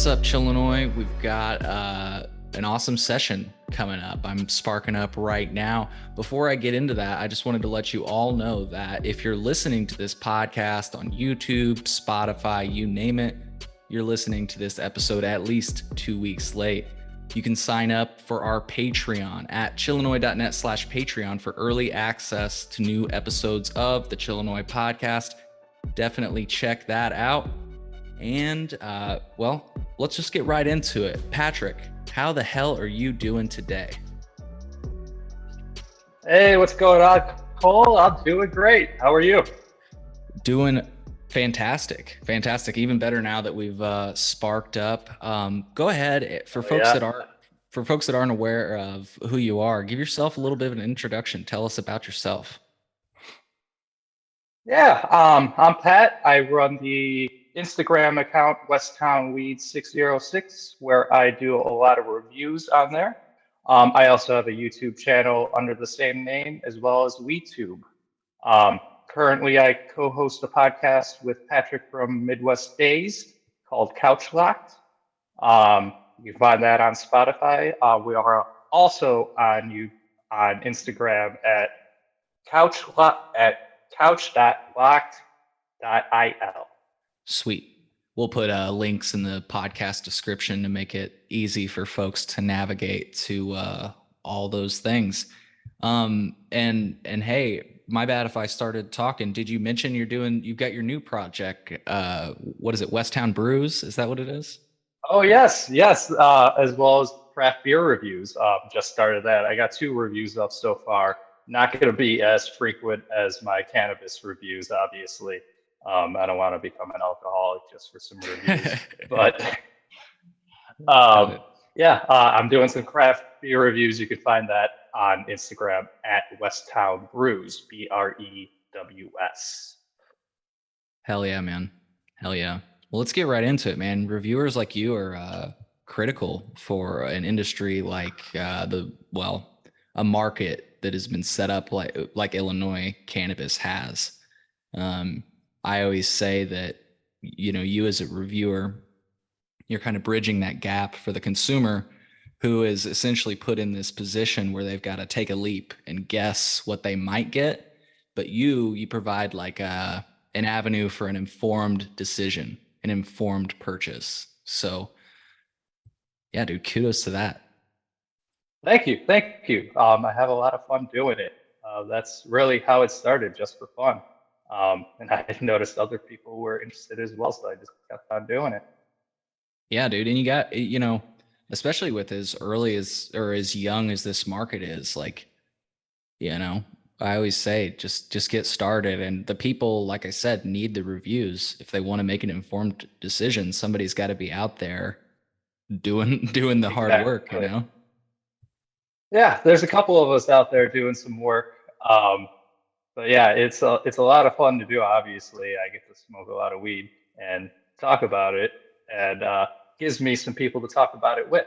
What's up, Chillinois? We've got an awesome session coming up. I'm sparking up right now. Before I get into that, I just wanted to let you all know that if you're listening to this podcast on YouTube, Spotify, you name it, you're listening to this episode at least 2 weeks late. You can sign up for our Patreon at chillinois.net/Patreon for early access to new episodes of the Chillinois podcast. Definitely check that out. And, well, let's just get right into it. Patrick, how the hell are you doing today? Hey, what's going on, Cole? I'm doing great. How are you? Doing fantastic. Even better now that we've sparked up. Go ahead for folks that aren't aware of who you are. Give yourself a little bit of an introduction. Tell us about yourself. Yeah, I'm Pat. I run the Instagram account WestTownWeed606, where I do a lot of reviews on there. I also have a YouTube channel under the same name, as well as WeedTube. Currently, I co-host a podcast with Patrick from Midwest Days called Couch Locked. You can find that on Spotify. We are also on Instagram at couch.locked.il. Sweet. We'll put links in the podcast description to make it easy for folks to navigate to all those things. And hey, my bad if I started talking. Did you mention you've got your new project? What is it? WestTownBrews? Is that what it is? Oh, yes. As well as craft beer reviews. Just started that. I got 2 reviews up so far. Not going to be as frequent as my cannabis reviews, obviously. I don't want to become an alcoholic just for some reviews, but I'm doing some craft beer reviews. You can find that on Instagram at WestTownBrews, BREWS. Hell yeah, man. Hell yeah. Well, let's get right into it, man. Reviewers like you are critical for an industry like a market that has been set up like Illinois cannabis has. I always say that, you as a reviewer, you're kind of bridging that gap for the consumer who is essentially put in this position where they've got to take a leap and guess what they might get. But you provide like an avenue for an informed decision, an informed purchase. So yeah, dude, kudos to that. Thank you. I have a lot of fun doing it. That's really how it started, just for fun. And I noticed other people were interested as well, so I just kept on doing it. Yeah, dude. And you got, especially with as early as or as young as this market is, like, I always say just get started. And the people, like I said, need the reviews. If they want to make an informed decision, somebody's got to be out there doing the hard work, Yeah, there's a couple of us out there doing some work. But yeah, it's a lot of fun to do. Obviously, I get to smoke a lot of weed and talk about it, and gives me some people to talk about it with.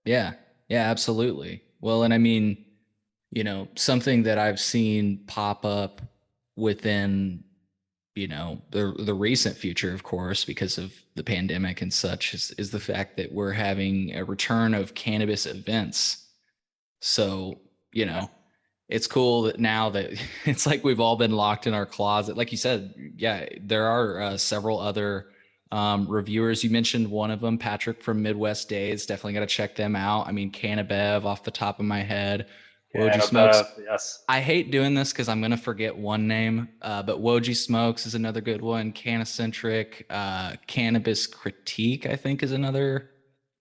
Yeah, absolutely. Well, and I mean, something that I've seen pop up within, the recent future, of course, because of the pandemic and such, is the fact that we're having a return of cannabis events. So, it's cool that now that it's like we've all been locked in our closet. Like you said, yeah, there are several other reviewers. You mentioned one of them, Patrick from Midwest Days. Definitely got to check them out. I mean, Cannabev off the top of my head. Woji Smokes. Yes. I hate doing this because I'm going to forget one name, but Woji Smokes is another good one. Cannacentric, Cannabis Critique, I think, is another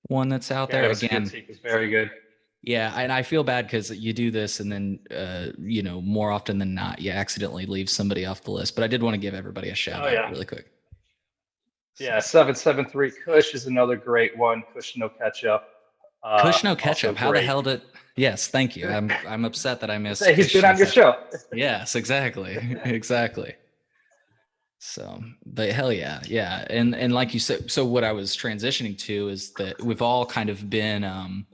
one that's out there. Again, Critique is very good. Yeah, and I feel bad because you do this and then, more often than not, you accidentally leave somebody off the list. But I did want to give everybody a shout out really quick. Yeah, 773 Kush is another great one. Kush No Ketchup. Kush No Ketchup. How the hell did? Yes, thank you. I'm upset that I missed. He's been on your show. Yes, exactly, exactly. So, but hell yeah, and like you said, so what I was transitioning to is that we've all kind of been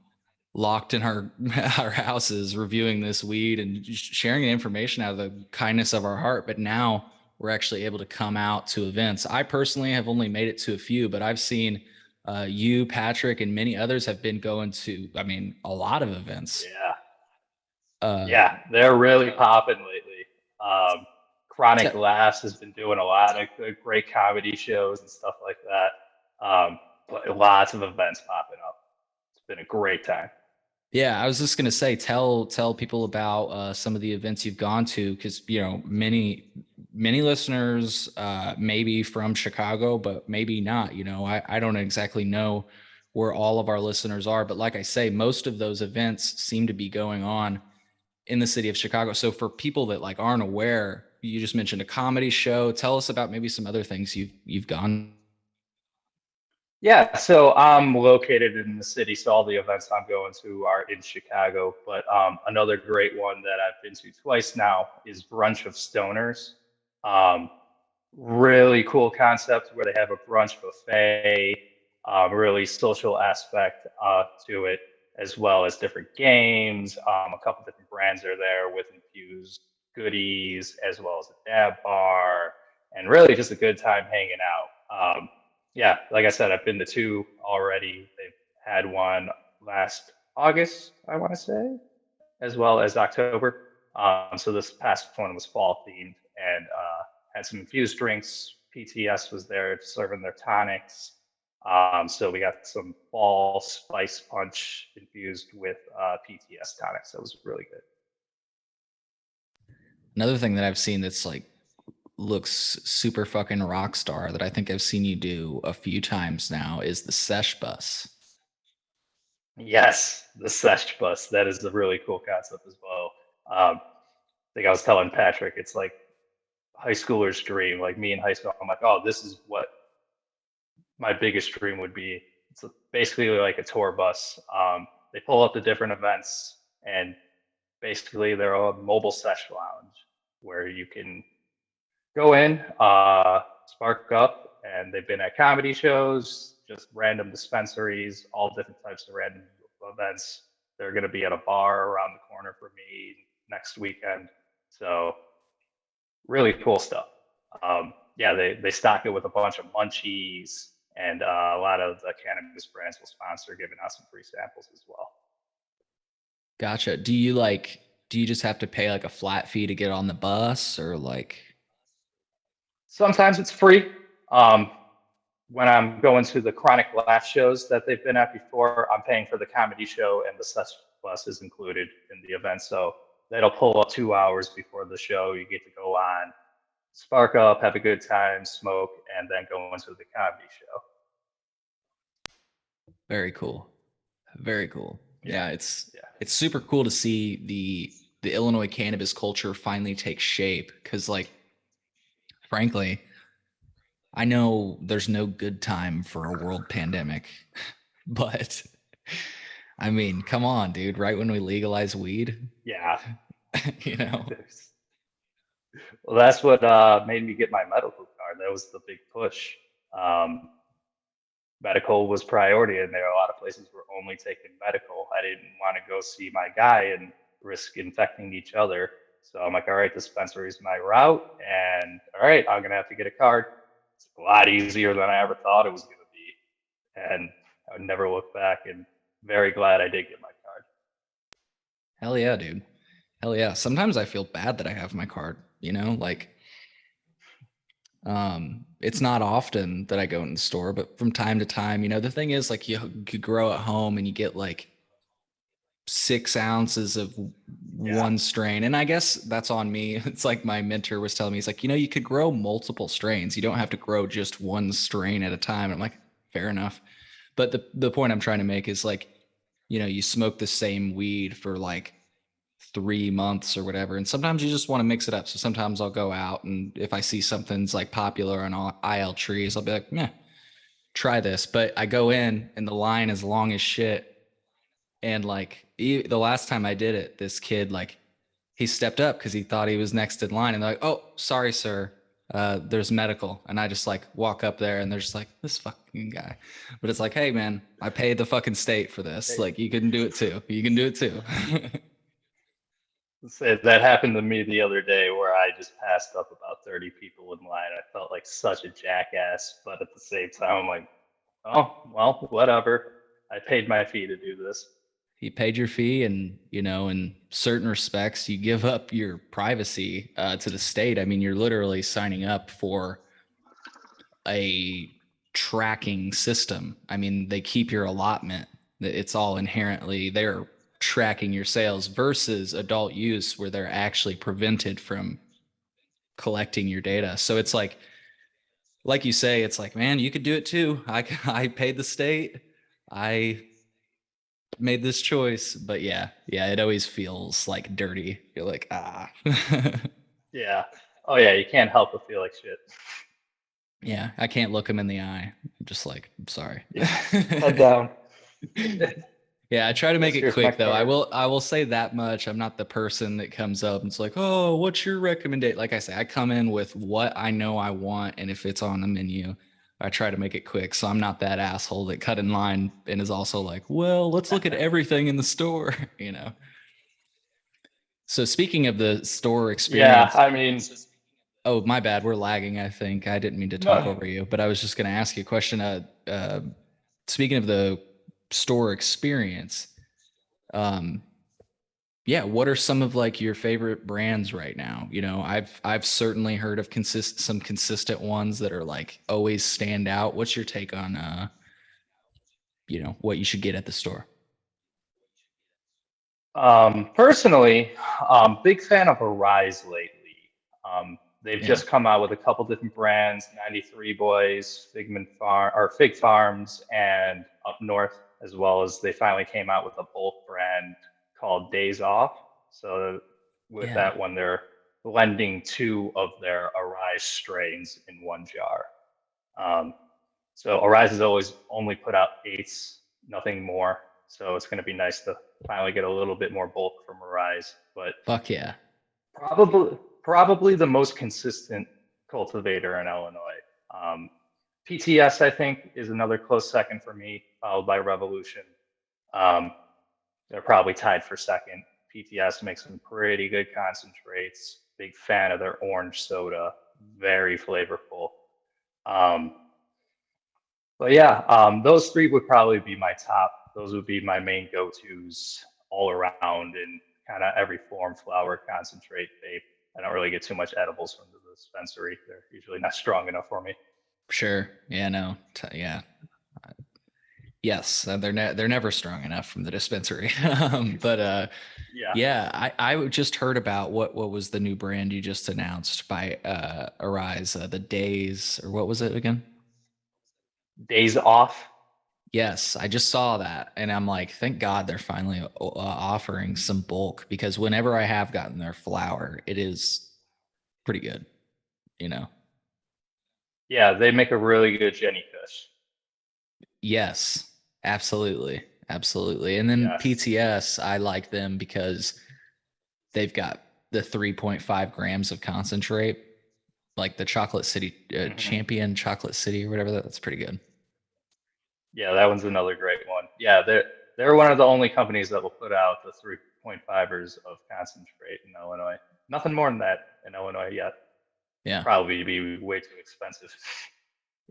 locked in our houses reviewing this weed and sharing the information out of the kindness of our heart. But now we're actually able to come out to events. I personally have only made it to a few, but I've seen You, Patrick, and many others have been going to, I mean, a lot of events. Yeah. Uh, Yeah, they're really popping lately. Um, Chronic te- Laughs has been doing a lot of good, great comedy shows and stuff like that. But lots of events popping up. It's been a great time. Yeah, I was just gonna say, tell people about some of the events you've gone to, because many listeners maybe from Chicago, but maybe not. I don't exactly know where all of our listeners are, but like I say, most of those events seem to be going on in the city of Chicago. So for people that like aren't aware, you just mentioned a comedy show. Tell us about maybe some other things you've gone. Yeah, so I'm located in the city, so all the events I'm going to are in Chicago. But another great one that I've been to twice now is Brunch of Stoners. Um, Really cool concept where they have a brunch buffet, really social aspect to it, as well as different games. A couple different brands are there with infused goodies, as well as a dab bar, and really just a good time hanging out. Yeah, like I said, I've been to two already. They've had one last August, I want to say, as well as October. So this past one was fall themed and had some infused drinks. PTS was there serving their tonics. So we got some fall spice punch infused with PTS tonics. That was really good. Another thing that I've seen that's like looks super fucking rock star that I think I've seen you do a few times now is the Sesh Bus. Yes, the Sesh bus. That is a really cool concept as well. I think I was telling Patrick, it's like high schooler's dream. Like me in high school, I'm like, oh, this is what my biggest dream would be. It's basically like a tour bus. They pull up the different events, and basically they're a mobile sesh lounge where you can go in, spark up, and they've been at comedy shows, just random dispensaries, all different types of random events. They're going to be at a bar around the corner for me next weekend. So really cool stuff. Yeah, they stock it with a bunch of munchies, and a lot of the cannabis brands will sponsor, giving out some free samples as well. Gotcha. Do you just have to pay like a flat fee to get on the bus or like Sometimes it's free. Um, when I'm going to the Chronic Laugh shows that they've been at before, I'm paying for the comedy show, and the such bus is included in the event. So that'll pull up 2 hours before the show. You get to go on, spark up, have a good time, smoke, and then go into the comedy show. very cool. Very cool. Yeah, Yeah, it's yeah, it's super cool to see the Illinois cannabis culture finally take shape cuz like frankly, I know there's no good time for a world pandemic, but I mean, come on, dude, right when we legalize weed, yeah. you know. Well, that's what made me get my medical card. That was the big push. Um, Medical was priority, and there are a lot of places were only taking medical. I didn't want to go see my guy and risk infecting each other. So I'm like, all right, dispensary is my route, and all right, I'm gonna have to get a card. It's a lot easier than I ever thought it was gonna be, and I would never look back. And very glad I did get my card. Hell yeah, dude. Hell yeah. Sometimes I feel bad that I have my card, like it's not often that I go in the store, but from time to time, the thing is like you grow at home and you get like 6 ounces of Yeah, one strain. And I guess that's on me. It's like my mentor was telling me, he's like, you could grow multiple strains. You don't have to grow just one strain at a time. And I'm like, fair enough. But the point I'm trying to make is like, you smoke the same weed for like 3 months or whatever. And sometimes you just want to mix it up. So sometimes I'll go out and if I see something's like popular on IL trees, I'll be like, meh, try this. But I go in and the line is long as shit. And like the last time I did it, this kid like he stepped up because he thought he was next in line, and they're like, "Oh, sorry, sir, there's medical." And I just like walk up there, and they're just like, "This fucking guy," but it's like, "Hey, man, I paid the fucking state for this. hey, Like, you can do it too. You can do it too." that happened to me the other day where I just passed up about 30 people in line. I felt like such a jackass, but at the same time, I'm like, Oh, well, whatever. I paid my fee to do this. You paid your fee, and in certain respects, you give up your privacy to the state. I mean, you're literally signing up for a tracking system. I mean, they keep your allotment. It's all inherently they're tracking your sales versus adult use where they're actually prevented from collecting your data. So it's like you say, it's like, man, you could do it too. I paid the state. I made this choice, but yeah, it always feels like dirty. You're like, ah. Yeah. Oh yeah, you can't help but feel like shit. Yeah, I can't look him in the eye. I'm just like, I'm sorry. Yeah. Head down. Yeah, I try to make Yes, it here's my quick though. I card. will I will say that much. I'm not the person that comes up and it's like, "Oh, what's your recommendation?" Like I say, I come in with what I know I want, and if it's on the menu, I try to make it quick. So I'm not that asshole that cut in line and is also like, "Well, let's look at everything in the store," you know. So speaking of the store Yeah, experience, I mean, oh, my bad, we're lagging, I think. I didn't mean to talk no. over you, but I was just going to ask you a question. Speaking of the store experience, um, yeah, what are some of like your favorite brands right now? I've certainly heard of some consistent ones that are like always stand out. What's your take on what you should get at the store? Personally, big fan of Arise lately. They've Yeah, just come out with a couple different brands, 93 Boys, Figment Farm or Fig Farms, and up north, as well as they finally came out with a bulk brand called Days Off. So with yeah. that one, they're blending two of their Arise strains in one jar. Um, so Arise has always only put out eights, nothing more. So it's going to be nice to finally get a little bit more bulk from Arise. But Fuck yeah. probably the most consistent cultivator in Illinois. PTS, I think, is another close second for me, followed by Revolution. Um, they're probably tied for second. PTS makes some pretty good concentrates. Big fan of their orange soda, very flavorful. Um, but yeah, those three would probably be my top. Those would be my main go-tos all around in kind of every form, flower, concentrate, vape. I don't really get too much edibles from the dispensary. They're usually not strong enough for me. Sure. Yeah, no. Yeah. Yes, they're never strong enough from the dispensary. But Yeah, yeah, I just heard about what was the new brand you just announced by Arise, the Days, or what was it again? days off. Yes, I just saw that, and I'm like, thank God they're finally offering some bulk, because whenever I have gotten their flour, it is pretty good, you know. Yeah, they make a really good Jenny Kush. Yes, absolutely, absolutely. And then Yes. PTS, I like them because they've got the 3.5 grams of concentrate, like the Chocolate City Hmm. Champion Chocolate City or whatever. That's pretty good. Yeah, that one's another great one. Yeah, they're one of the only companies that will put out the 3.5ers of concentrate in Illinois. Nothing more than that in Illinois yet. Yeah, Probably be way too expensive.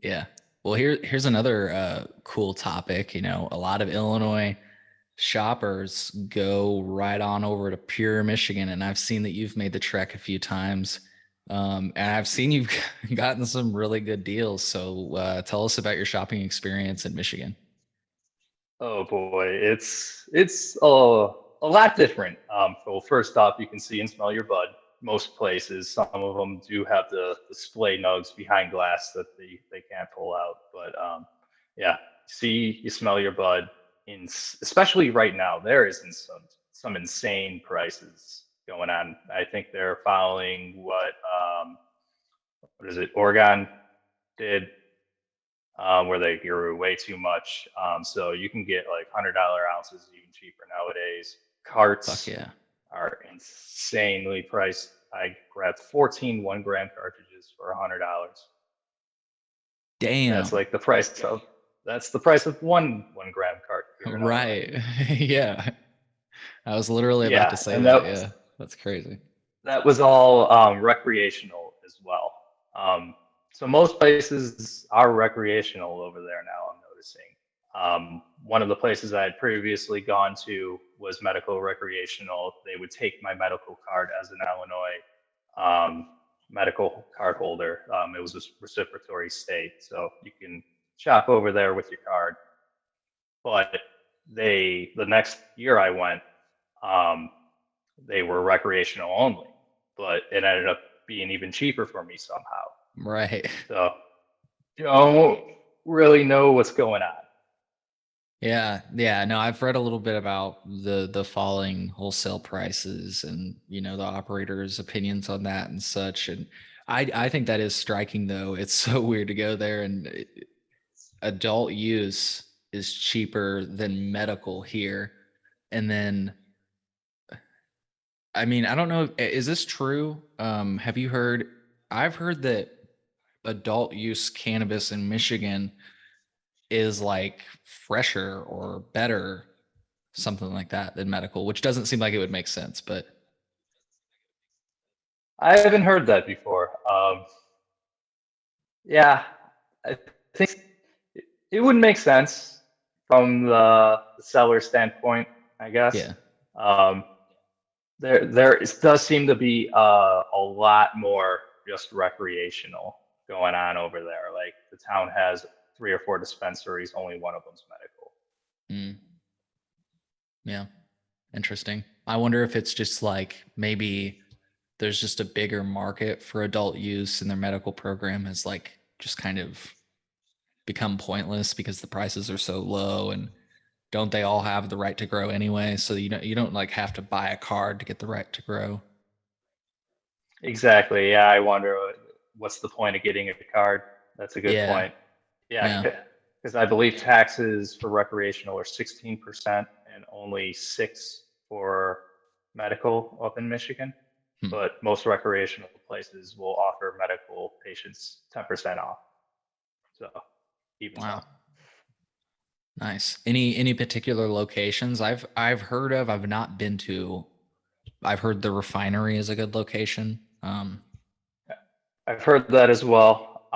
yeah. Well, here's another cool topic. A lot of Illinois shoppers go right on over to Pure, Michigan, and I've seen that you've made the trek a few times. And I've seen you've gotten some really good deals. So tell us about your shopping experience in Michigan. Oh boy, it's a lot different. Well, first off, you can see and smell your bud. Most places, some of them do have the display nugs behind glass that they can't pull out. But yeah, see, you smell your bud. Especially right now, there is some insane prices going on. I think they're following what is it? Oregon did where they grew way too much. So you can get like $100 ounces even cheaper nowadays. Fuck Carts yeah. are insanely priced. I grabbed 14 1 gram cartridges for $100. That's Damn. like the price of that's the price of one gram cart here in Illinois. Right. Yeah. I was literally about to Yeah, say and that. Yeah. That's crazy. that was all recreational as well. So most places are recreational over there now. I'm One of the places I had previously gone to was medical recreational. They would take my medical card as an Illinois medical card holder. It was a reciprocatory state, so you can shop over there with your card. But the next year I went, um, they were recreational only, but it ended up being even cheaper for me somehow. Right. So don't really know what's going on. Yeah, yeah. No, I've read a little bit about the falling wholesale prices and the operators' opinions on that and such. And I think that is striking though. It's so weird to go there and adult use is cheaper than medical here. And then I mean, I don't know, is this true? Have you heard I've heard that adult use cannabis in Michigan is like fresher or better, something like that, than medical, which doesn't seem like it would make sense, but I haven't heard that before. Yeah, I think it would make sense from the seller standpoint, I guess. yeah. Um, does seem to be a lot more just recreational going on over there. Like the town has 3 or 4 dispensaries, only one of them's medical. Mm, yeah. Interesting. I wonder if it's just like maybe there's just a bigger market for adult use and their medical program has like just kind of become pointless because the prices are so low, and don't they all have the right to grow anyway? So you don't like have to buy a card to get the right to grow. Exactly. Yeah, I wonder what's the point of getting a card? That's a good Yeah. point. Yeah, Yeah. because I believe taxes for recreational are 16% and only 6 for medical up in Michigan. Hmm. But most recreational places will offer medical patients 10% off. So even so. Wow. Nice. Any particular locations I've heard of? I've not been to. I've heard the refinery is a good location. I've heard that as well.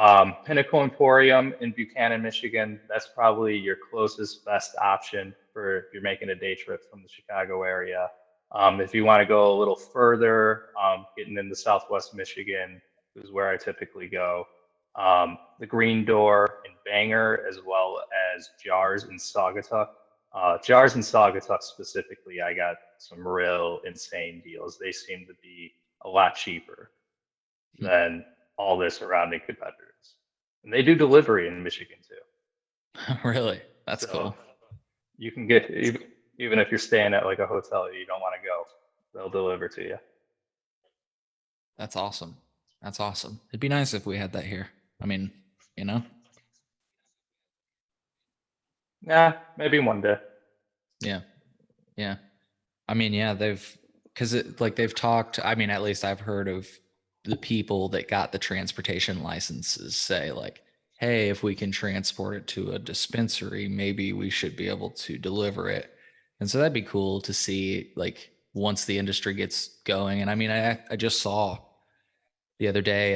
Pinnacle Emporium in Buchanan, Michigan, that's probably your closest best option for if you're making a day trip from the Chicago area. If you want to go a little further, getting into Southwest Michigan is where I typically go. The Green Door in Bangor, as well as Jars in Saugatuck. Jars in Saugatuck specifically, I got some real insane deals. They seem to be a lot cheaper than all their surrounding competitors. And they do delivery in Michigan too. Really? That's So cool. you can get, even if you're staying at like a hotel you don't want to go, they'll deliver to you. That's awesome. That's awesome. It'd be nice if we had that here. I mean, you know? Yeah, maybe one day. Yeah. Yeah. I mean, yeah, because they've talked, I mean, at least I've heard of the people that got the transportation licenses say, like, hey, if we can transport it to a dispensary, maybe we should be able to deliver it. And so that'd be cool to see, like, once the industry gets going. And I mean, I just saw the other day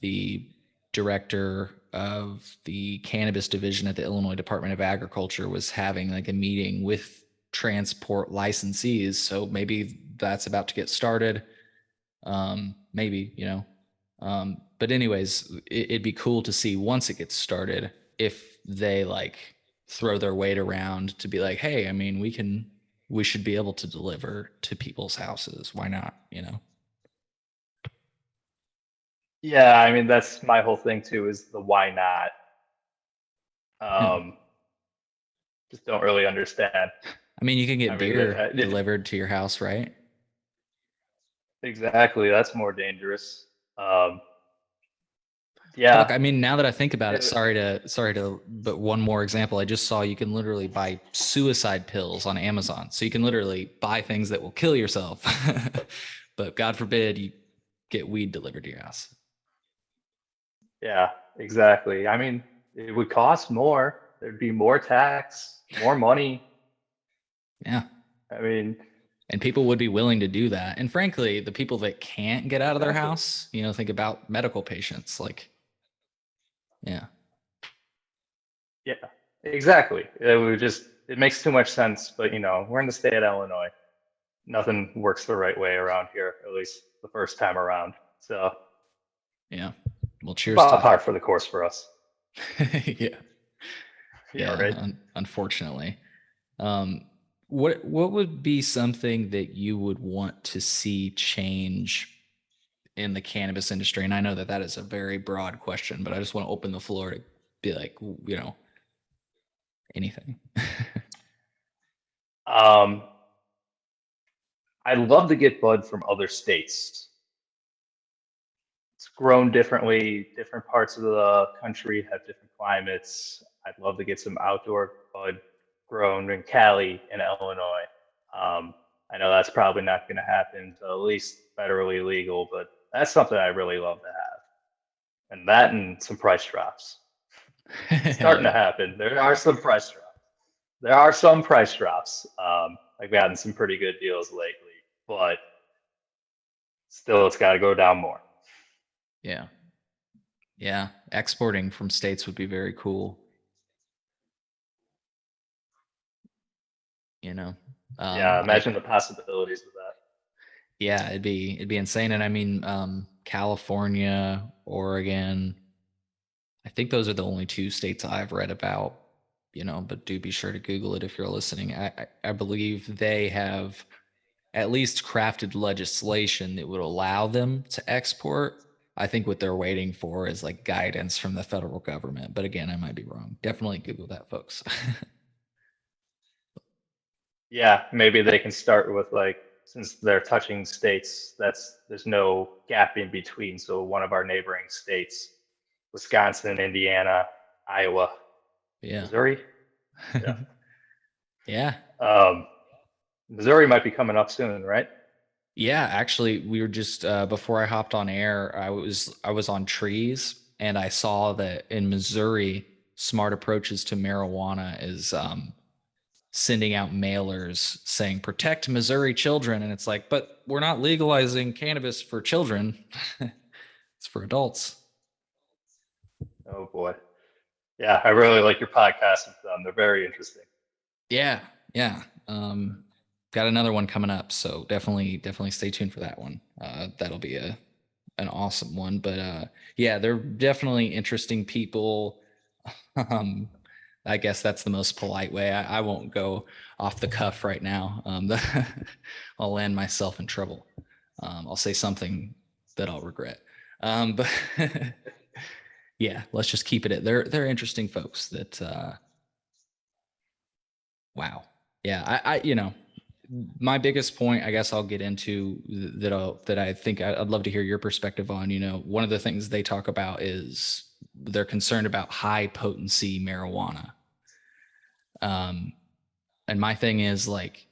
the director of the cannabis division at the Illinois Department of Agriculture was having like a meeting with transport licensees. So maybe that's about to get started. Maybe, but anyways, it'd be cool to see once it gets started if they like throw their weight around to be like, hey, I mean, we should be able to deliver to people's houses. Why not? Yeah, I mean that's my whole thing too is the why not. Yeah. Um, just don't really understand. I mean, you can I get mean, beer delivered to your house, right? exactly, that's more dangerous. Um, Fuck, yeah, I mean, now that I think about it, it, sorry to, but one more example. I just saw you can literally buy suicide pills on Amazon. So you can literally buy things that will kill yourself. But God forbid you get weed delivered to your house. yeah, exactly. I mean, it would cost more. There'd be more tax, more money. Yeah. I mean, And people would be willing to do that. And frankly, the people that can't get out of their exactly. house, think about medical patients. Like, yeah. Yeah. Exactly. It makes too much sense, but we're in the state of Illinois. Nothing works the right way around here, at least the first time around. So, Yeah. Well, cheers to about par that. for the course for us. Yeah. Yeah, Yeah. right. Unfortunately. Um, what would be something that you would want to see change in the cannabis industry? And I know that that is a very broad question, but I just want to open the floor to be like, anything. Um, I'd love to get bud from other states. It's grown differently. Different parts of the country have different climates. I'd love to get some outdoor bud grown in Cali and Illinois. I know that's probably not going to happen until at least federally legal, but that's something I really love to have. And that and some price drops. Hell Starting to yeah. happen. There are some price drops. There are some price drops. I've gotten some pretty good deals lately, but still, it's got to go down more. Yeah. Yeah. Exporting from states would be very cool. You know, Yeah, I imagine the possibilities of that. yeah, it'd be insane. And I mean, California, Oregon, I think those are the only two states I've read about, but do be sure to Google it if you're listening. I believe they have at least crafted legislation that would allow them to export. I think what they're waiting for is like guidance from the federal government. But again, I might be wrong. Definitely Google that, folks. Yeah, maybe they can start with like, since they're touching states, there's no gap in between. So one of our neighboring states, Wisconsin, Indiana, Iowa, Yeah. Missouri. Yeah. Yeah. Um, Missouri might be coming up soon, right? Yeah, actually, we were just before I hopped on air, I was on trees and I saw that in Missouri, Smart Approaches to Marijuana is sending out mailers saying protect Missouri children, and it's like, but we're not legalizing cannabis for children; it's for adults. Oh boy. Yeah, I really like your podcast with them. They're very interesting. Yeah, yeah. Got another one coming up, so definitely stay tuned for that one. That'll be an awesome one. But yeah, they're definitely interesting people. Um, I guess that's the most polite way. I won't go off the cuff right now. I'll land myself in trouble. I'll say something that I'll regret. But yeah, let's just keep it at they're interesting folks that wow. Yeah, my biggest point, I guess I'll get into that I think I'd love to hear your perspective on. One of the things they talk about is they're concerned about high potency marijuana. Um, and my thing is like,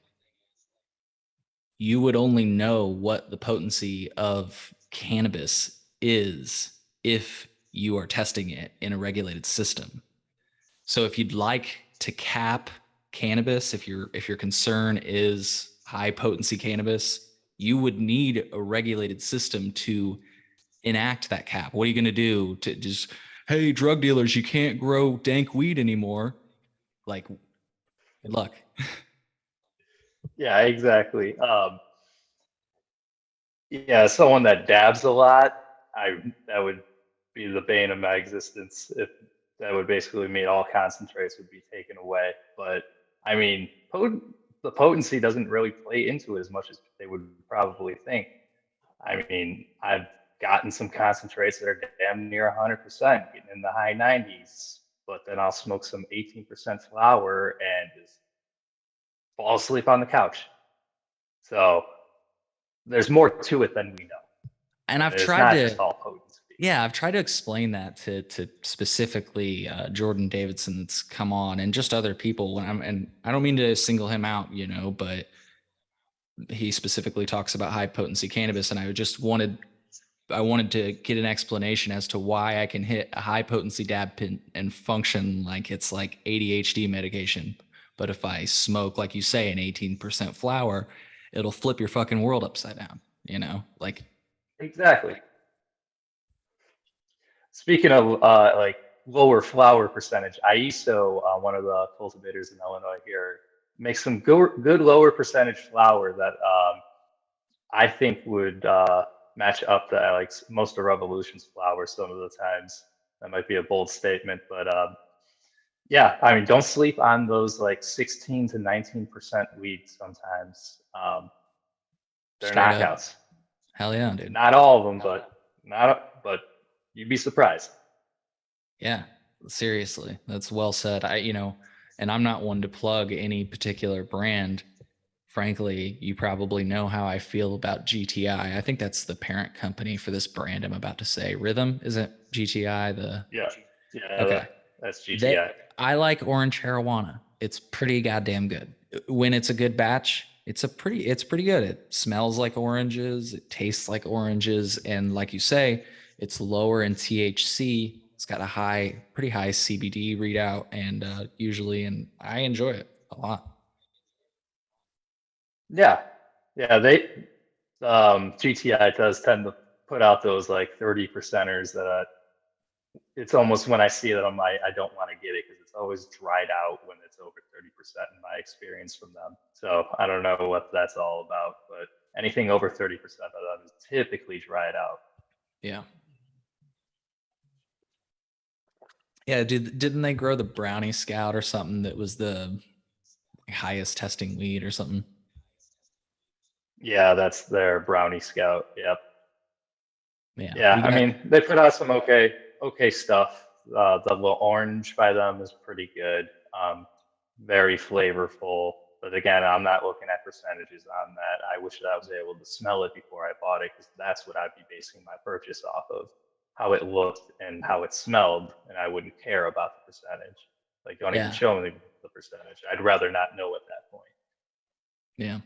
you would only know what the potency of cannabis is if you are testing it in a regulated system. So if you'd like to cap cannabis, if your concern is high potency cannabis, you would need a regulated system to enact that cap. What are you going to do to just, hey, drug dealers, you can't grow dank weed anymore? Like, good luck. Yeah, exactly. Yeah, someone that dabs a lot, that would be the bane of my existence if that would basically mean all concentrates would be taken away. But I mean, the potency doesn't really play into it as much as they would probably think. I mean, I've gotten some concentrates that are damn near 100%, getting in the high 90s, but then I'll smoke some 18% flower and just fall asleep on the couch. So there's more to it than we know. And I've It's tried not to, just all potency. yeah, I've tried to explain that to specifically Jordan Davidson that's come on and just other people and I don't mean to single him out, but he specifically talks about high potency cannabis, and I wanted to get an explanation as to why I can hit a high potency dab pin and function like it's like ADHD medication. But if I smoke, like you say, an 18% flower, it'll flip your fucking world upside down, Like, Exactly. Speaking of like lower flower percentage. ISO, one of the cultivators in Illinois here, makes some good lower percentage flower that I think would match up to like most of Revolution's flower some of the times. That might be a bold statement, but yeah, I mean, don't sleep on those like 16 to 19% weeds sometimes. They're Straight up. knockouts. Hell yeah, dude. Not all of them, but you'd be surprised. Yeah, seriously. That's well said. And I'm not one to plug any particular brand. Frankly, you probably know how I feel about GTI. I think that's the parent company for this brand I'm about to say. Rhythm, isn't GTI the Yeah, yeah, Okay. that's They GTI. I like orange marijuana. It's pretty goddamn good. When it's a good batch, it's pretty good. It smells like oranges, it tastes like oranges, and like you say, it's lower in THC. It's got a pretty high CBD readout, and and I enjoy it a lot. Yeah, yeah, GTI does tend to put out those like 30 percenters that it's almost when I see that I'm like, I don't want to get it because it's always dried out when it's over 30% in my experience from them. So I don't know what that's all about, but anything over 30% of them is typically dried out. Yeah. Yeah, didn't they grow the Brownie Scout or something that was the highest testing weed or something? Yeah, that's their Brownie Scout. Yep. Yeah, Yeah, we I got mean, they put out some okay stuff. The little orange by them is pretty good. Very flavorful. But again, I'm not looking at percentages on that. I wish that I was able to smell it before I bought it because that's what I'd be basing my purchase off of, how it looked and how it smelled, and I wouldn't care about the percentage. Like, don't even yeah, show me the percentage. I'd rather not know at that point. yeah.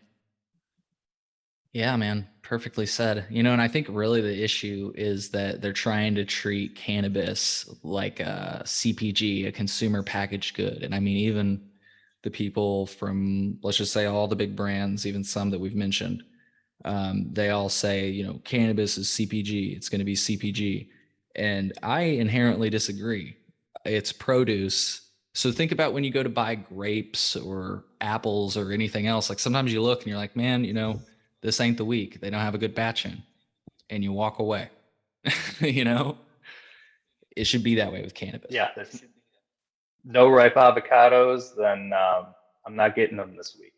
Yeah, man, perfectly said. And I think really the issue is that they're trying to treat cannabis like a CPG, a consumer packaged good. And I mean, even the people from, let's just say, all the big brands, even some that we've mentioned, they all say, cannabis is CPG, it's going to be CPG. And I inherently disagree. It's produce. So think about when you go to buy grapes or apples or anything else. Like sometimes you look and you're like, man, this ain't the week. They don't have a good batch in, and you walk away. you know, it should be that way with cannabis. Yeah, there's no ripe avocados, then I'm not getting them this week.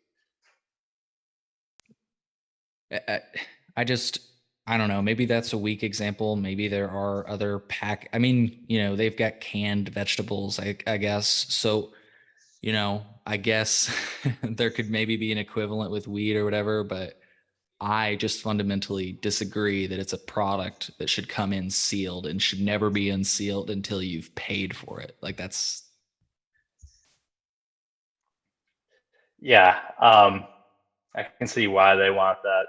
I just, I don't know. Maybe that's a weak example. Maybe there are other I mean, they've got canned vegetables, I guess. So, I guess there could maybe be an equivalent with weed or whatever, but I just fundamentally disagree that it's a product that should come in sealed and should never be unsealed until you've paid for it. Like that's Yeah, I can see why they want that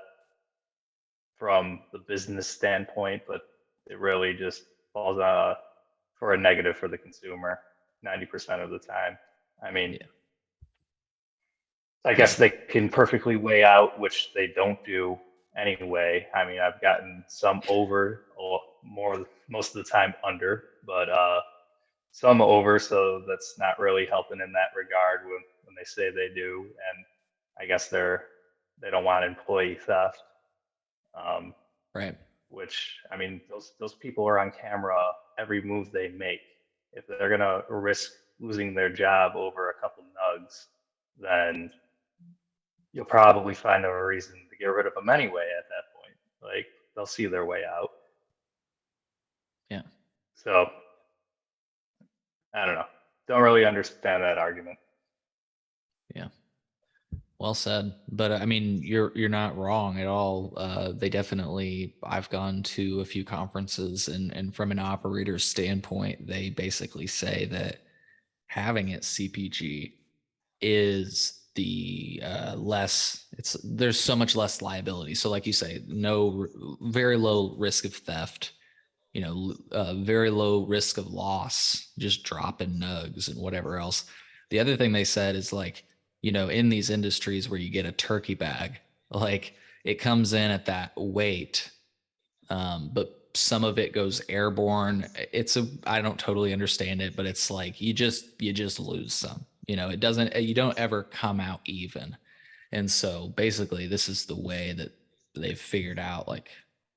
from the business standpoint, but it really just falls for a negative for the consumer 90% of the time. I mean, yeah, I yeah, guess they can perfectly weigh out, which they don't do anyway. I mean, I've gotten some over or more most of the time under, but some over, so that's not really helping in that regard when they say they do. And I guess they don't want employee theft. Um, right. which I mean, those people are on camera every move they make. If they're gonna risk losing their job over a couple nugs, then you'll probably find a reason to get rid of them anyway at that point. Like they'll see their way out. Yeah, So I don't know. Don't really understand that argument. yeah. Well said. But I mean, you're not wrong at all. They definitely. I've gone to a few conferences, and from an operator's standpoint, they basically say that having it CPG is the less. There's so much less liability. So, like you say, no, very low risk of theft. Very low risk of loss, just dropping nugs and whatever else. The other thing they said is like, in these industries where you get a turkey bag, like it comes in at that weight, but some of it goes airborne. I don't totally understand it, but it's like you just lose some. You don't ever come out even. And so basically this is the way that they've figured out, like,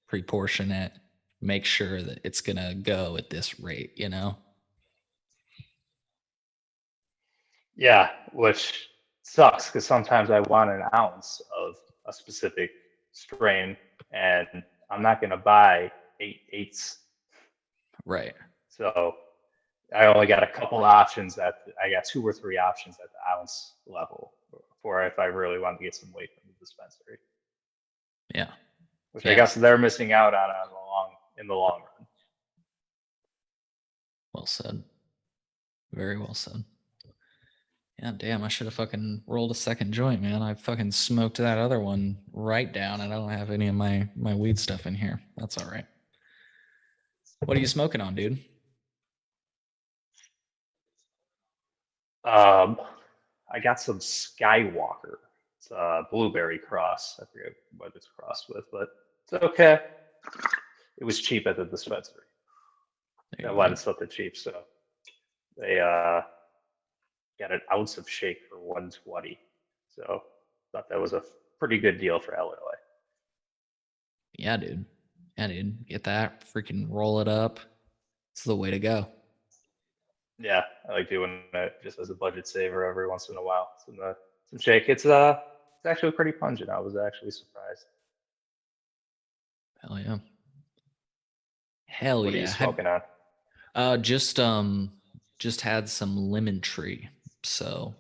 proportion it, make sure that it's gonna go at this rate. Yeah, which sucks because sometimes I want an ounce of a specific strain, and I'm not going to buy 8/8. Right. So I only got a couple options I got 2 or 3 options at the ounce level for if I really want to get some weight from the dispensary, Yeah. which I Yeah. guess they're missing out on in the long run. Well said. Very well said. Yeah, damn, I should have fucking rolled a second joint, man. I fucking smoked that other one right down, and I don't have any of my weed stuff in here. That's all right. What are you smoking on, dude? I got some Skywalker. It's a blueberry cross. I forget what it's crossed with, but it's okay. It was cheap at the dispensary. There Got you a lot go. of stuff cheap, so they got an ounce of shake for 120. So thought that was a pretty good deal for Illinois. Yeah, dude. Yeah, dude. Get that. Freaking roll it up. It's the way to go. Yeah, I like doing it just as a budget saver every once in a while. Some shake. It's actually pretty pungent. I was actually surprised. Hell yeah. Hell What are you yeah. smoking on? Just had some lemon tree. So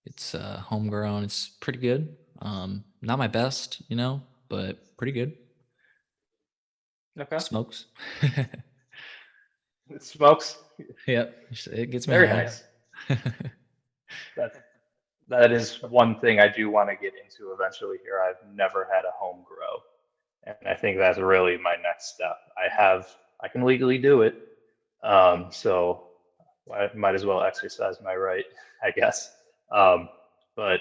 it's homegrown. It's pretty good. Not my best, but pretty good. Okay. Smokes. It smokes. Yep. It gets me Very high. nice. That that is one thing I do want to get into eventually here. I've never had a home grow, and I think that's really my next step. I can legally do it, so I might as well exercise my right, I guess. Um, but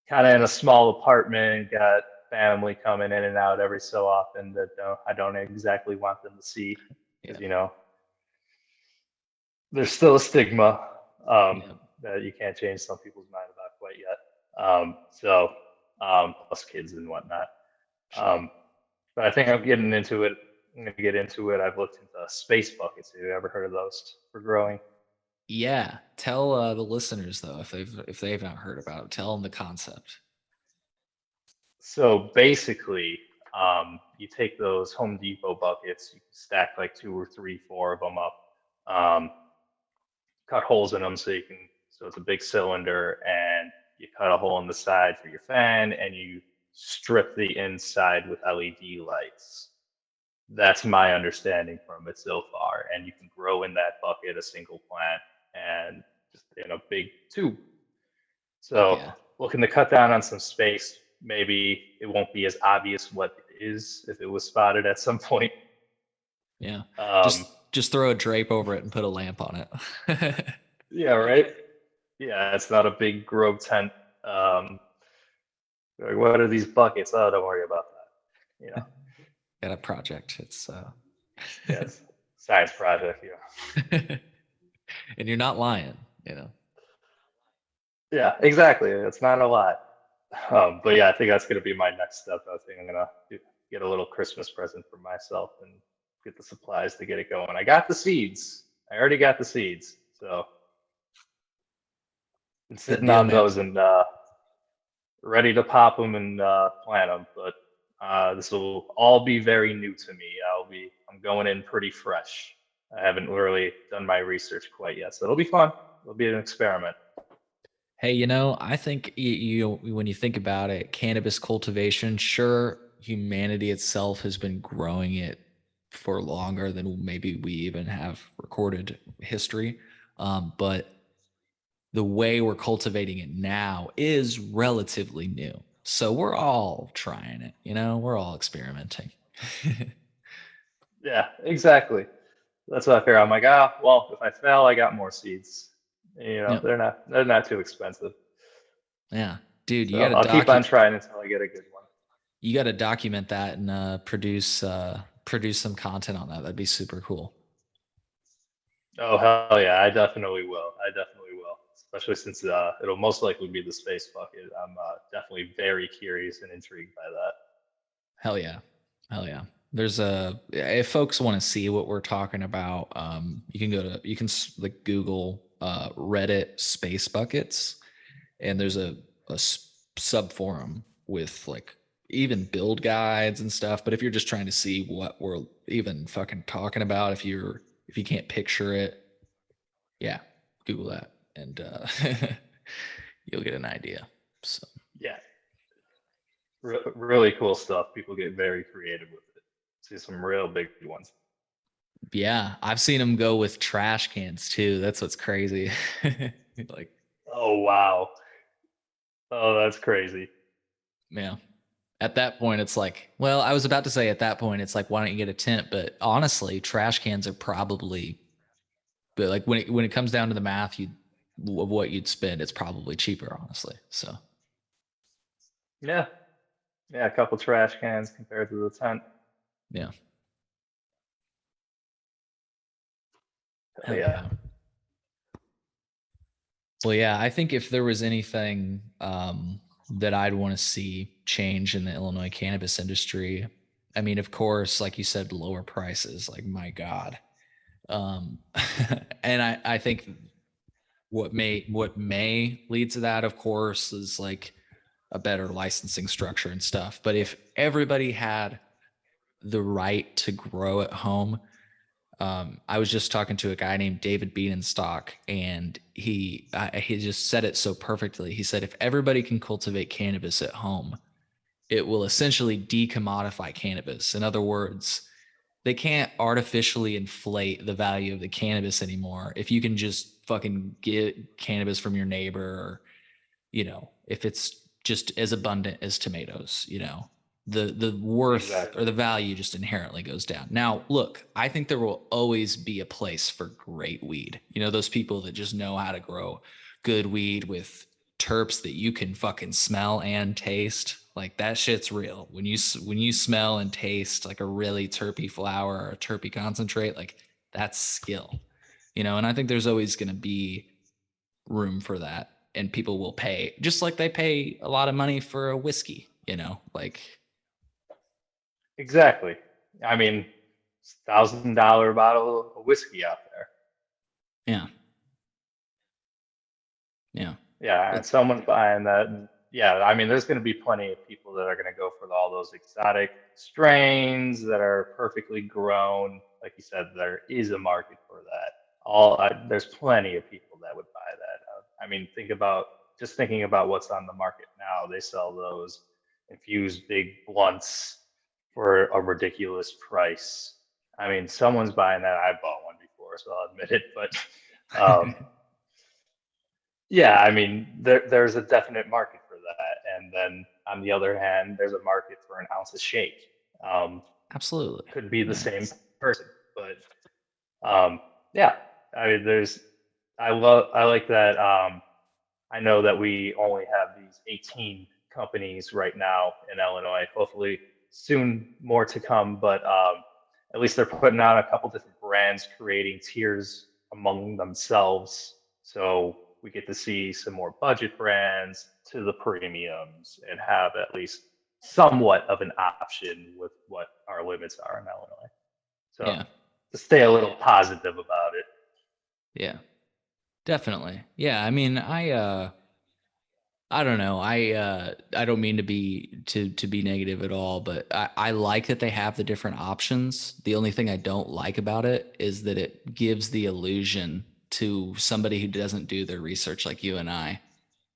kind of in a small apartment, got family coming in and out every so often that I don't exactly want them to see Yeah. because there's still a stigma Yeah. that you can't change some people's mind about quite yet. Plus kids and whatnot. Sure. But I think I'm getting into it. I'm going to get into it. I've looked into space buckets. Have you ever heard of those for growing? Yeah. Tell the listeners though, if they've not heard about it, tell them the concept. So basically, you take those Home Depot buckets, you stack like 2 or 3, 4 of them up, um, cut holes in them so it's a big cylinder, and you cut a hole in the side for your fan, and you strip the inside with LED lights. That's my understanding from it so far. And you can grow in that bucket a single plant and just in a big tube. Fuck So yeah. looking to cut down on some space. Maybe it won't be as obvious what it is if it was spotted at some point. Yeah. Um, Just throw a drape over it and put a lamp on it. yeah, right. Yeah, it's not a big grow tent. Um, like, what are these buckets? Oh, don't worry about that. Got a project. It's Yes, science project. and you're not lying. Yeah, exactly. It's not a lot. But yeah, I think that's going to be my next step. I think I'm going to get a little Christmas present for myself and get the supplies to get it going. I got the seeds. I already got the seeds. So I'm Good sitting deal, on man. those and ready to pop them and plant them. But this will all be very new to me. I'm going in pretty fresh. I haven't really done my research quite yet. So it'll be fun. It'll be an experiment. Hey, I think when you think about it, cannabis cultivation, sure, humanity itself has been growing it for longer than maybe we even have recorded history. But the way we're cultivating it now is relatively new. So we're all trying it, we're all experimenting. Yeah, exactly. That's what I figure. I'm like, well, if I fail, I got more seeds. Yep. They're not too expensive. Yeah. Dude, So I'll keep on trying until I get a good one. you got to document that and produce produce some content on that. That'd be super cool. Oh hell yeah, I definitely will. I definitely will. Especially since it'll most likely be the space bucket. I'm definitely very curious and intrigued by that. Hell yeah. Hell yeah. There's a, if folks want to see what we're talking about, you can go to, you can like Google Reddit space buckets, and there's a sub forum with like even build guides and stuff. But if you're just trying to see what we're even fucking talking about, if you can't picture it, yeah, Google that, and you'll get an idea. So Yeah, really cool stuff. People get very creative with it. See some real big ones. yeah, I've seen them go with trash cans too. That's what's crazy. Like, Oh wow. Oh, that's crazy. yeah. At that point, it's like, well, I was about to say at that point, it's like, why don't you get a tent? But honestly, trash cans are probably, but like when it comes down to the math, you of what you'd spend, it's probably cheaper, honestly. So Yeah. Yeah, a couple trash cans compared to the tent. yeah, Hell hell yeah. yeah. Well, yeah, I think if there was anything that I'd want to see change in the Illinois cannabis industry, I mean, of course, like you said, lower prices. Like, my God. Um, and I think what may lead to that, of course, is like a better licensing structure and stuff. But if everybody had the right to grow at home, I was just talking to a guy named David Bienenstock, and he just said it so perfectly. He said, if everybody can cultivate cannabis at home, it will essentially decommodify cannabis. In other words, they can't artificially inflate the value of the cannabis anymore. If you can just fucking get cannabis from your neighbor, or, if it's just as abundant as tomatoes, the worth or Exactly. the value just inherently goes down. Now, look, I think there will always be a place for great weed. Those people that just know how to grow good weed with terps that you can fucking smell and taste. Like, that shit's real. When you smell and taste like a really terpy flower or a terpy concentrate, like, that's skill. And I think there's always going to be room for that, and people will pay just like they pay a lot of money for a whiskey, like, Exactly. I mean, $1,000 bottle of whiskey out there. yeah, yeah, Yeah, and it, someone's buying that. And yeah, I mean, there's going to be plenty of people that are going to go for all those exotic strains that are perfectly grown. Like you said, there is a market for that. There's plenty of people that would buy that. I mean, thinking about what's on the market now. They sell those infused big blunts for a ridiculous price. I mean, someone's buying that. I bought one before, so I'll admit it. But um, yeah, I mean, there's a definite market for that. And then on the other hand, there's a market for an ounce of shake. Um, absolutely, could be the yeah, same person, but yeah, I mean, I like that. I know that we only have these 18 companies right now in Illinois. Hopefully, soon more to come, but at least they're putting out a couple different brands, creating tiers among themselves. So we get to see some more budget brands to the premiums and have at least somewhat of an option with what our limits are in Illinois. So yeah, to stay a little positive about it. yeah, definitely, yeah. I mean, I don't know. I don't mean to be negative at all, but I like that they have the different options. The only thing I don't like about it is that it gives the illusion to somebody who doesn't do their research like you and I,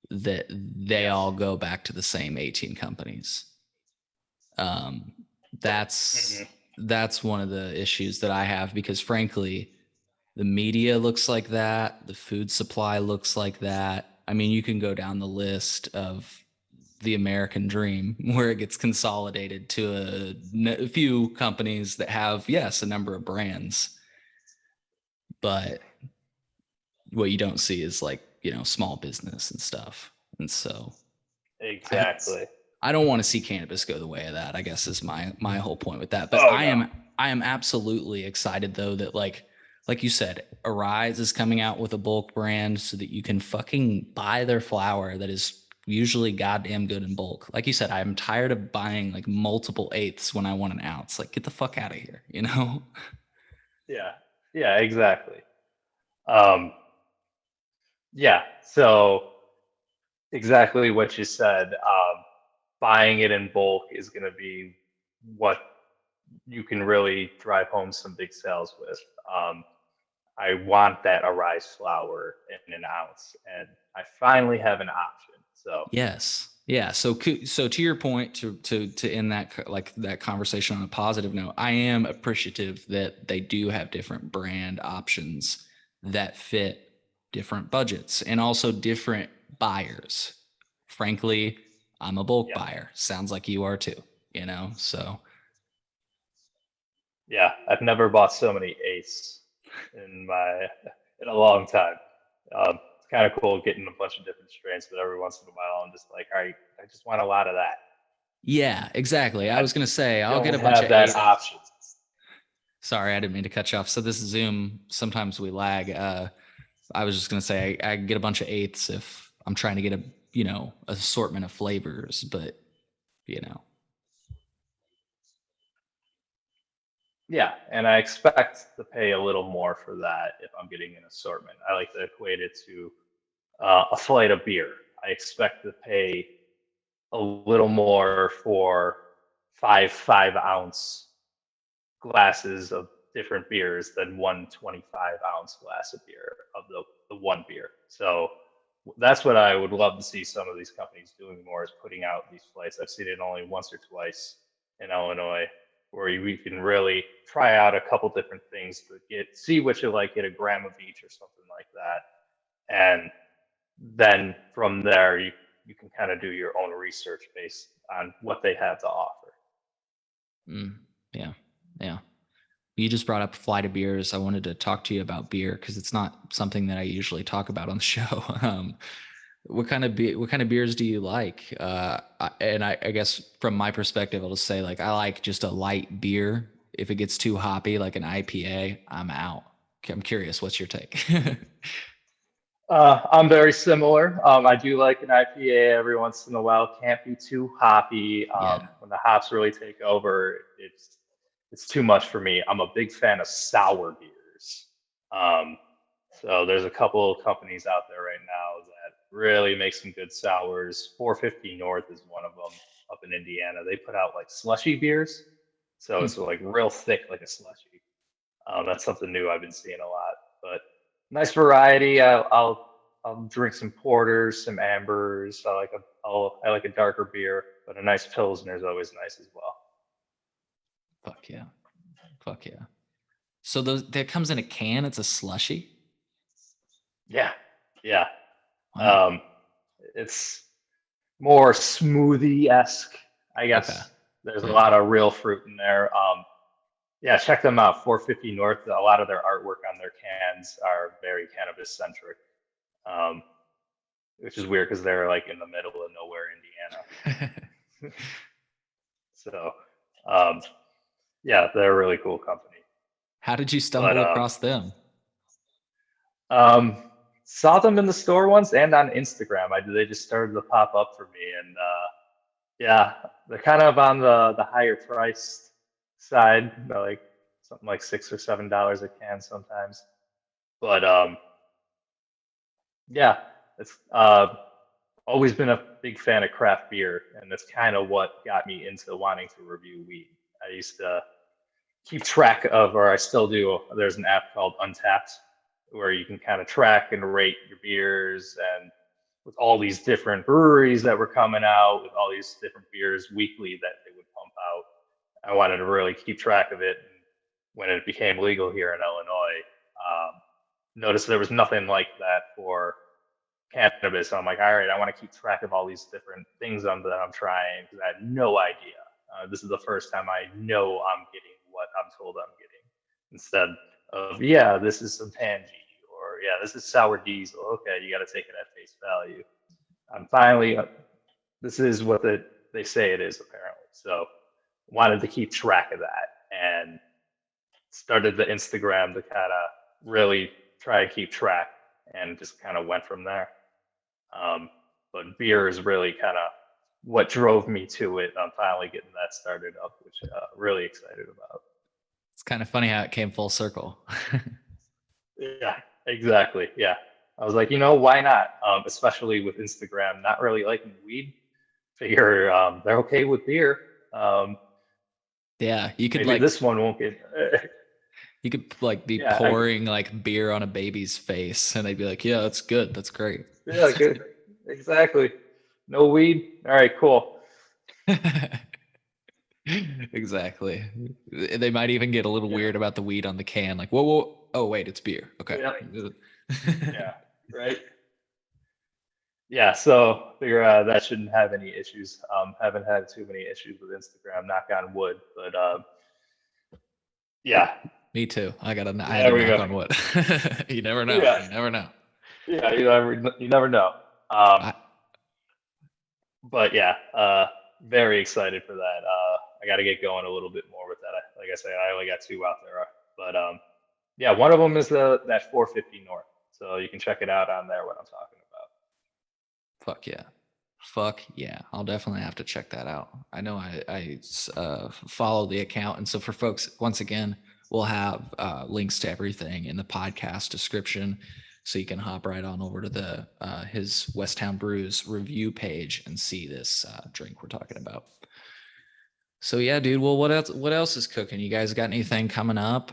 that they all Yes. go back to the same 18 companies. Um, that's Hmm. that's one of the issues that I have, because frankly, the media looks like that, the food supply looks like that. I mean, you can go down the list of the American dream where it gets consolidated to a few companies that have, yes, a number of brands, but what you don't see is, like, small business and stuff. And so I Exactly. I don't want to see cannabis go the way of that, I guess, is my whole point with that. But Oh I no. am I am absolutely excited though that like you said, Arise is coming out with a bulk brand so that you can fucking buy their flour that is usually goddamn good in bulk. Like you said, I'm tired of buying like multiple eighths when I want an ounce. Like get the fuck out of here, you know? Yeah, yeah, exactly. Um, yeah, so exactly what you said. Buying it in bulk is going to be what you can really drive home some big sales with. Um, I want that Arise flour in an ounce, and I finally have an option. So Yes. Yeah. So to your point, to end like that conversation on a positive note, I am appreciative that they do have different brand options that fit different budgets and also different buyers. Frankly, I'm a bulk yeah, buyer. Sounds like you are too, you know? So yeah, I've never bought so many Ace in my in a long time. It's kind of cool getting a bunch of different strains, but every once in a while, I'm just like, all right, I just want a lot of that, yeah, exactly. and I I was gonna say I'll get don't a bunch have of that eighth. option. Sorry, I didn't mean to cut you off. So this Zoom, sometimes we lag. I was just gonna say I get a bunch of eighths if I'm trying to get a assortment of flavors, but you know, Yeah, and I expect to pay a little more for that if I'm getting an assortment. I like to equate it to a flight of beer. I expect to pay a little more for 5 5-ounce glasses of different beers than one 25-ounce glass of beer of the one beer. So that's what I would love to see some of these companies doing more is putting out these flights. I've seen it only once or twice in Illinois where we can really try out a couple different things to see what you like, get a gram of each or something like that. And then from there you can kind of do your own research based on what they have to offer. mm, yeah, yeah. You just brought up flight of beers. I wanted to talk to you about beer because it's not something that I usually talk about on the show. What kind of beers do you like? I guess from my perspective, I'll just say like I like just a light beer. If it gets too hoppy, like an IPA, I'm out. I'm curious, what's your take? I'm very similar. I do like an IPA every once in a while. Can't be too hoppy. Yeah. When the hops really take over, it's too much for me. I'm a big fan of sour beers. Um, so there's a couple of companies out there right now that really make some good sours. 450 North is one of them up in Indiana. They put out like slushy beers, so Hmm. it's like real thick like a slushy. That's something new I've been seeing a lot, but nice variety. I'll drink some porters, some ambers. I like a darker beer, but a nice pilsner is always nice as well. Fuck yeah. Fuck yeah. So that comes in a can. It's a slushy. Yeah, yeah. Wow. Um, it's more smoothie esque, I Okay. guess. There's a Yeah. lot of real fruit in there. Yeah, check them out. 450 North. A lot of their artwork on their cans are very cannabis centric. Um, which is weird because they're like in the middle of nowhere, Indiana. So, um, yeah, they're a really cool company. How did you But stumble across them? um, saw them in the store once and on Instagram. They just started to pop up for me, and yeah, they're kind of on the higher priced side, like something like $6 or $7 a can sometimes. But yeah, it's always been a big fan of craft beer, and that's kind of what got me into wanting to review weed. I used to keep track of, or I still do. There's an app called Untapped where you can kind of track and rate your beers, and with all these different breweries that were coming out, with all these different beers weekly that they would pump out, I wanted to really keep track of it. And when it became legal here in Illinois, noticed there was nothing like that for cannabis. So I'm like, all right, I want to keep track of all these different things that I'm trying because I had no idea. This is the first time I know I'm getting what I'm told I'm getting instead of, yeah, this is some Tangy or, yeah, this is sour diesel. Okay, you got to take it at face value. I'm finally, this is what, they say it is apparently. So wanted to keep track of that. And started the Instagram to kind of really try and keep track, and just kind of went from there. Um, but beer is really kind of what drove me to it. I'm finally getting that started up, which really excited about. It's kind of funny how it came full circle. Yeah, exactly. Yeah. I was like, why not? Especially with Instagram, not really liking weed. Figure they're okay with beer. Um, Yeah, you could maybe like this one won't get. you could like be Yeah, pouring like beer on a baby's face and they'd be like, "Yeah, that's good. That's great." yeah, good. Exactly. No weed. All right, cool. Exactly. They might even get a little Yeah, weird about the weed on the can, like, whoa, whoa, oh wait, it's beer. Okay. yeah, yeah. Right. Yeah. So figure that shouldn't have any issues. Haven't had too many issues with Instagram. Knock on wood. But yeah. Me too. I had to There we knock go. on wood. You never know. Yeah. You never know. Yeah. You never know. Um, I, but yeah. Very excited for that. I got to get going a little bit more with that. Like I said, I only got two out there, but yeah, one of them is the that 450 North, so you can check it out on there. What I'm talking about. fuck yeah. Fuck yeah. I'll definitely have to check that out. I know I follow the account. And so for folks, once again, we'll have links to everything in the podcast description. So you can hop right on over to the his WestTownBrews review page and see this drink we're talking about. So yeah, dude. Well, what else is cooking? You guys got anything coming up?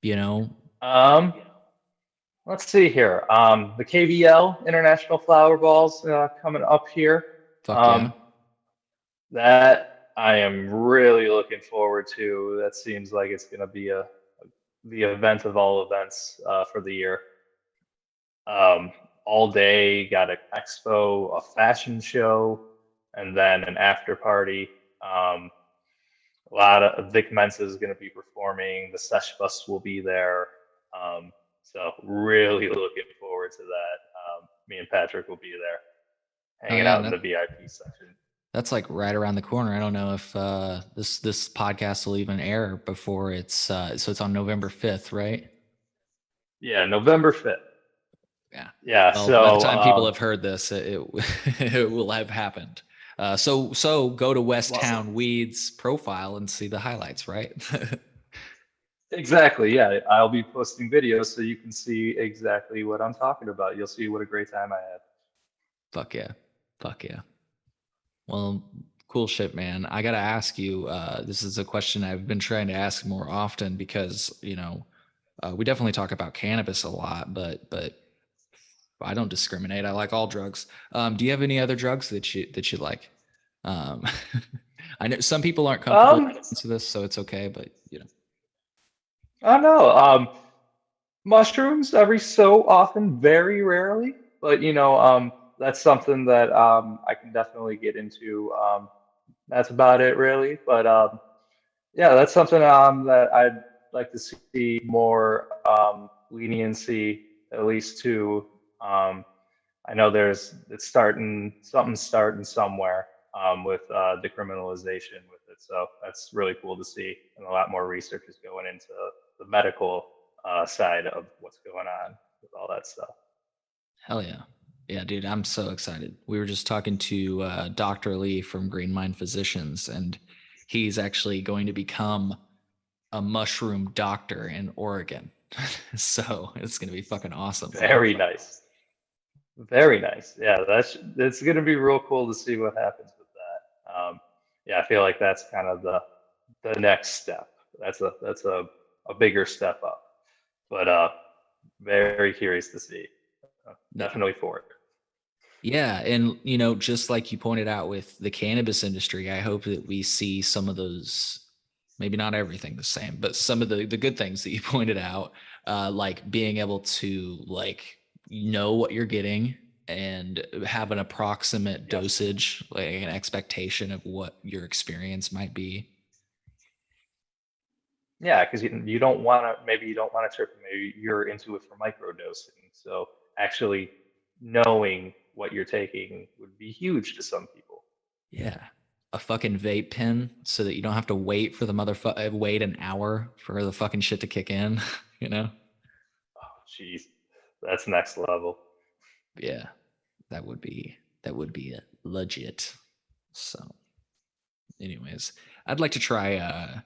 You know, Um, let's see here. The KBL International Flower Balls coming up here. fuck yeah. Um, that I am really looking forward to. That seems like it's going to be the event of all events for the year. Um, all day, got an expo, a fashion show, and then an after party. Um, a lot of Vic Mensa is going to be performing. The Sesh Bus will be there. Um, so really looking forward to that. Me and Patrick will be there, Oh hanging yeah, out and in the VIP section. that's like right around the corner. I don't know if this podcast will even air before it's so it's on November 5th, right? Yeah, November 5th. Yeah. Yeah, Well, by the so time people have heard this, it will have happened. So go to West well, Town Weeds profile and see the highlights, right? exactly. Yeah, I'll be posting videos so you can see exactly what I'm talking about. You'll see what a great time I had. Fuck yeah. Fuck yeah. Well, cool shit, man. I gotta ask you. This is a question I've been trying to ask more often because we definitely talk about cannabis a lot, but I don't discriminate. I like all drugs. Do you have any other drugs that you like? Um, I know some people aren't comfortable Um, into this, so it's okay. But I don't know. Mushrooms every so often, very rarely, but that's something that I can definitely get into. That's about it, really. But yeah, that's something that I'd like to see more leniency, at least to. Um, I know something's starting somewhere with decriminalization with it. So that's really cool to see. And a lot more research is going into the medical side of what's going on with all that stuff. hell yeah, yeah, dude, I'm so excited. We were just talking to Dr. Lee from Green Mind Physicians, and he's actually going to become a mushroom doctor in Oregon. So it's gonna be fucking awesome, dude. Very nice. Very nice. Yeah, it's going to be real cool to see what happens with that. Yeah, I feel like that's kind of the next step. That's a bigger step up. But very curious to see. Definitely for it. Yeah, and just like you pointed out with the cannabis industry, I hope that we see some of those, maybe not everything the same, but some of the good things that you pointed out, like being able to like know what you're getting and have an approximate Yes. dosage, like an expectation of what your experience might be. Yeah, because you don't want to, maybe you don't want to trip, maybe you're into it for microdosing. So actually knowing what you're taking would be huge to some people. Yeah. a fucking vape pen so that you don't have to wait for the wait an hour for the fucking shit to kick in, you know? Oh, jeez, that's next level. Yeah, that would be legit. So, anyways, I'd like to try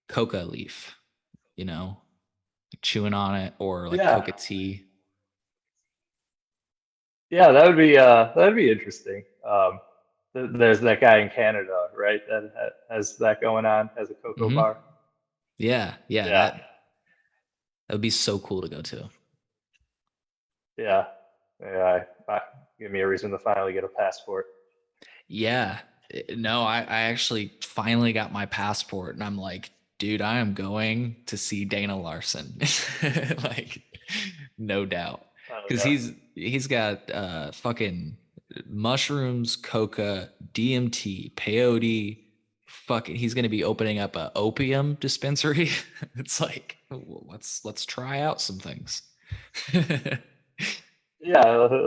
coca leaf, you know, like chewing on it, or like Yeah, coca tea. yeah, that'd be interesting. There's that guy in Canada, right? That has that going on, has a cocoa Hmm. bar. Yeah, yeah, Yeah, that would be so cool to go to. yeah, yeah. Give me a reason to finally get a passport. Yeah. No, I actually finally got my passport and I'm like, dude, I am going to see Dana Larson. Like, no doubt. Oh Because yeah. he's got fucking mushrooms, coca, DMT, peyote. Fucking, he's gonna be opening up a opium dispensary. It's like, well, let's try out some things. Yeah,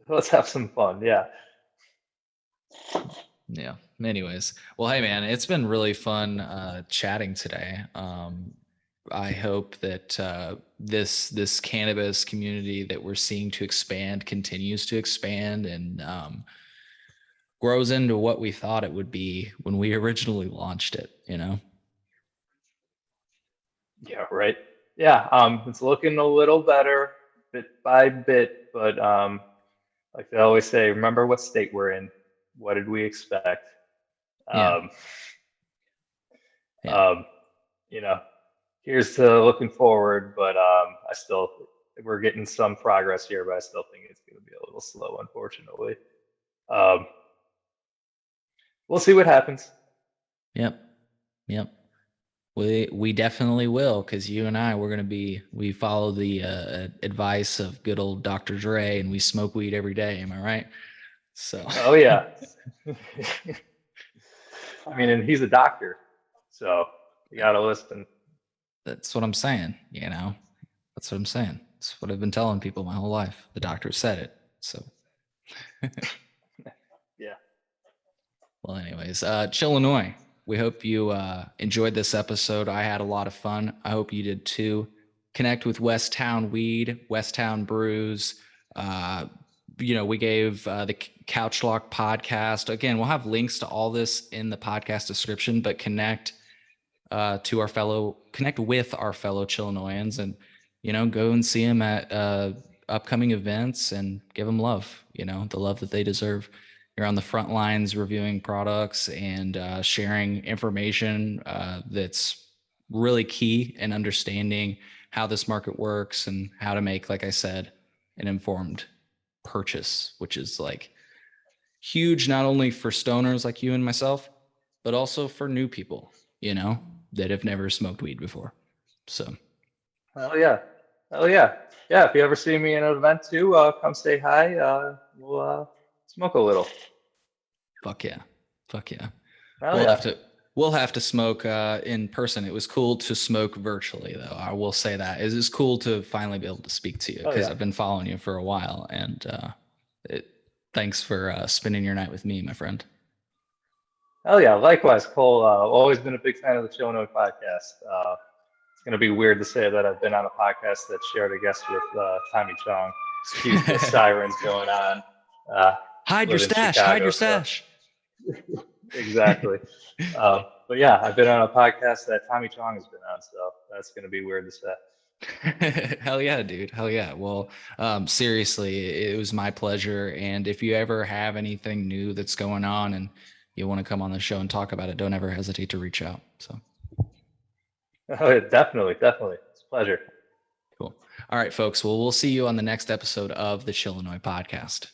let's have some fun. Yeah. Yeah. Anyways, well, hey man, it's been really fun chatting today. I hope that this cannabis community that we're seeing to expand continues to expand and grows into what we thought it would be when we originally launched it. You know? Yeah, right. Yeah, it's looking a little better bit by bit, but like they always say, remember what state we're in. What did we expect? Yeah. Um, Yeah. um, you know, here's to looking forward, but I still we're getting some progress here, but I still think it's going to be a little slow, unfortunately. Um, we'll see what happens. Yep. Yep. We definitely will, because you and I, we follow the advice of good old Dr. Dre, and we smoke weed every day. Am I right? So Oh yeah. I mean, and he's a doctor, so you gotta listen. that's what I'm saying. You know, that's what I'm saying. That's what I've been telling people my whole life. The doctor said it. So, Yeah. well, anyways, Chillinois, we hope you enjoyed this episode. I had a lot of fun. I hope you did too. Connect with WestTownWeed, WestTownBrews. Uh, we gave the Couch Lock podcast. Again, we'll have links to all this in the podcast description, but connect connect with our fellow Chillinoisans, and go and see them at upcoming events and give them love. The love that they deserve. You're on the front lines reviewing products and sharing information that's really key in understanding how this market works and how to make, like I said, an informed purchase, which is like huge, not only for stoners like you and myself, but also for new people, that have never smoked weed before. So, Hell yeah. Hell yeah. Yeah. If you ever see me in an event too, come say hi. We'll smoke a little. fuck yeah. Fuck yeah. Hell We'll yeah. have to we'll have to smoke in person. It was cool to smoke virtually though. I will say that. It is cool to finally be able to speak to you Oh because yeah. I've been following you for a while, and thanks for spending your night with me, my friend. Hell yeah. Likewise, Cole. Always been a big fan of the Chill Note podcast. It's gonna be weird to say that I've been on a podcast that shared a guest with Tommy Chong. Excuse the sirens going on. Uh, Hide your live in stash. Hide your Chicago, so stash. exactly. But yeah, I've been on a podcast that Tommy Chong has been on, so that's gonna be weird to say. Hell yeah, dude. Hell yeah. Well, seriously, it was my pleasure. And if you ever have anything new that's going on and you want to come on the show and talk about it, don't ever hesitate to reach out. So Oh, yeah, definitely, definitely. It's a pleasure. cool. All right, folks. Well, we'll see you on the next episode of the Chillinois podcast.